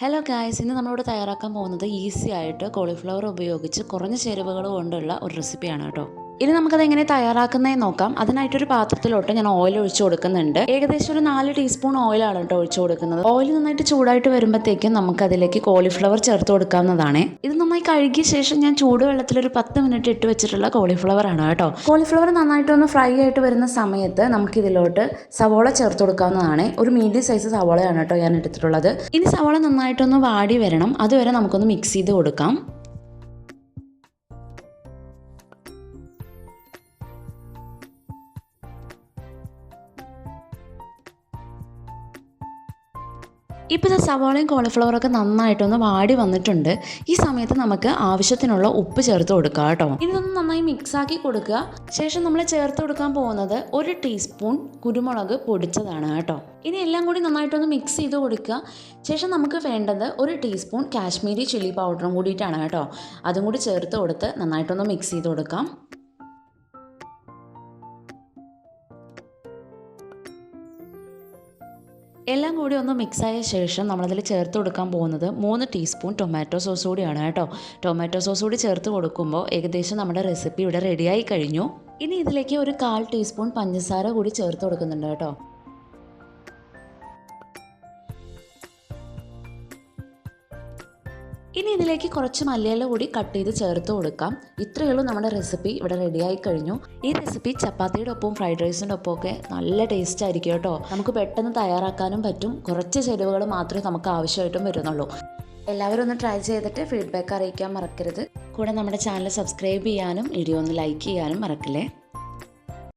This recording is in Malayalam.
ഹലോ ഗായ്സ്, ഇന്ന് നമ്മളിവിടെ തയ്യാറാക്കാൻ പോകുന്നത് ഈസി ആയിട്ട് കോളിഫ്ലവർ ഉപയോഗിച്ച് കുറഞ്ഞ ചേരുവകൾ കൊണ്ടുള്ള ഒരു റെസിപ്പിയാണ് കേട്ടോ. ഇനി നമുക്കത് എങ്ങനെ തയ്യാറാക്കുന്നതെന്ന് നോക്കാം. അതിനായിട്ടൊരു പാത്രത്തിലോട്ട് ഞാൻ ഓയിൽ ഒഴിച്ചു കൊടുക്കുന്നുണ്ട്. ഏകദേശം ഒരു 4 ടീസ്പൂൺ ഓയിലാണ് കേട്ടോ ഒഴിച്ചു കൊടുക്കുന്നത്. ഓയിൽ നന്നായിട്ട് ചൂടായിട്ട് വരുമ്പോഴത്തേക്കും നമുക്കതിലേക്ക് കോളിഫ്ലവർ ചേർത്ത് കൊടുക്കാവുന്നതാണ്. ഇത് നന്നായി കഴുകിയ ശേഷം ഞാൻ ചൂടുവെള്ളത്തിൽ ഒരു 10 മിനിറ്റ് ഇട്ട് വെച്ചിട്ടുള്ള കോളിഫ്ലവർ ആണ് കേട്ടോ. കോളിഫ്ലവർ നന്നായിട്ടൊന്ന് ഫ്രൈ ആയിട്ട് വരുന്ന സമയത്ത് നമുക്കിതിലോട്ട് സവോള ചേർത്ത് കൊടുക്കാവുന്നതാണ്. ഒരു മീഡിയം സൈസ് സവോളയാണ് കേട്ടോ ഞാൻ എടുത്തിട്ടുള്ളത്. ഇനി സവോള നന്നായിട്ടൊന്ന് വാടി വരണം. അതുവരെ നമുക്കൊന്ന് മിക്സ് ചെയ്ത് കൊടുക്കാം. ഇപ്പോൾ സവാളയും കോളിഫ്ലവറൊക്കെ നന്നായിട്ടൊന്ന് വാടി വന്നിട്ടുണ്ട്. ഈ സമയത്ത് നമുക്ക് ആവശ്യത്തിനുള്ള ഉപ്പ് ചേർത്ത് കൊടുക്കുക കേട്ടോ. ഇതൊന്ന് നന്നായി മിക്സാക്കി കൊടുക്കുക. ശേഷം നമ്മൾ ചേർത്ത് കൊടുക്കാൻ പോകുന്നത് 1 ടീസ്പൂൺ കുരുമുളക് പൊടിച്ചതാണ് കേട്ടോ. ഇനി എല്ലാം കൂടി നന്നായിട്ടൊന്ന് മിക്സ് ചെയ്ത് കൊടുക്കുക. ശേഷം നമുക്ക് വേണ്ടത് 1 ടീസ്പൂൺ കാശ്മീരി ചില്ലി പൗഡറും കൂടിയിട്ടാണ് കേട്ടോ. അതും കൂടി ചേർത്ത് കൊടുത്ത് നന്നായിട്ടൊന്ന് മിക്സ് ചെയ്ത് കൊടുക്കാം. എല്ലാം കൂടി ഒന്ന് മിക്സായ ശേഷം നമ്മളതിൽ ചേർത്ത് കൊടുക്കാൻ പോകുന്നത് 3 ടീസ്പൂൺ ടൊമാറ്റോ സോസ് കൂടിയാണ് കേട്ടോ. ടൊമാറ്റോ സോസ് കൂടി ചേർത്ത് കൊടുക്കുമ്പോൾ ഏകദേശം നമ്മുടെ റെസിപ്പി ഇവിടെ റെഡിയായി കഴിഞ്ഞു. ഇനി ഇതിലേക്ക് ഒരു 1/4 ടീസ്പൂൺ പഞ്ചസാര കൂടി ചേർത്ത് കൊടുക്കുന്നുണ്ട് കേട്ടോ. ഇനി ഇതിലേക്ക് കുറച്ച് മല്ലിയില കൂടി കട്ട് ചെയ്ത് ചേർത്ത് കൊടുക്കാം. ഇത്രയേ ഉള്ളൂ, നമ്മുടെ റെസിപ്പി ഇവിടെ റെഡിയായി കഴിഞ്ഞു. ഈ റെസിപ്പി ചപ്പാത്തിയുടെ ഒപ്പം ഫ്രൈഡ് റൈസിൻ്റെ ഒപ്പം ഒക്കെ നല്ല ടേസ്റ്റ് ആയിരിക്കും കേട്ടോ. നമുക്ക് പെട്ടെന്ന് തയ്യാറാക്കാനും പറ്റും. കുറച്ച് ചേരുവകൾ മാത്രമേ നമുക്ക് ആവശ്യമായിട്ടും വരുന്നുള്ളൂ. എല്ലാവരും ഒന്ന് ട്രൈ ചെയ്തിട്ട് ഫീഡ്ബാക്ക് അറിയിക്കാൻ മറക്കരുത്. കൂടെ നമ്മുടെ ചാനൽ സബ്സ്ക്രൈബ് ചെയ്യാനും വീഡിയോ ഒന്ന് ലൈക്ക് ചെയ്യാനും മറക്കില്ലേ.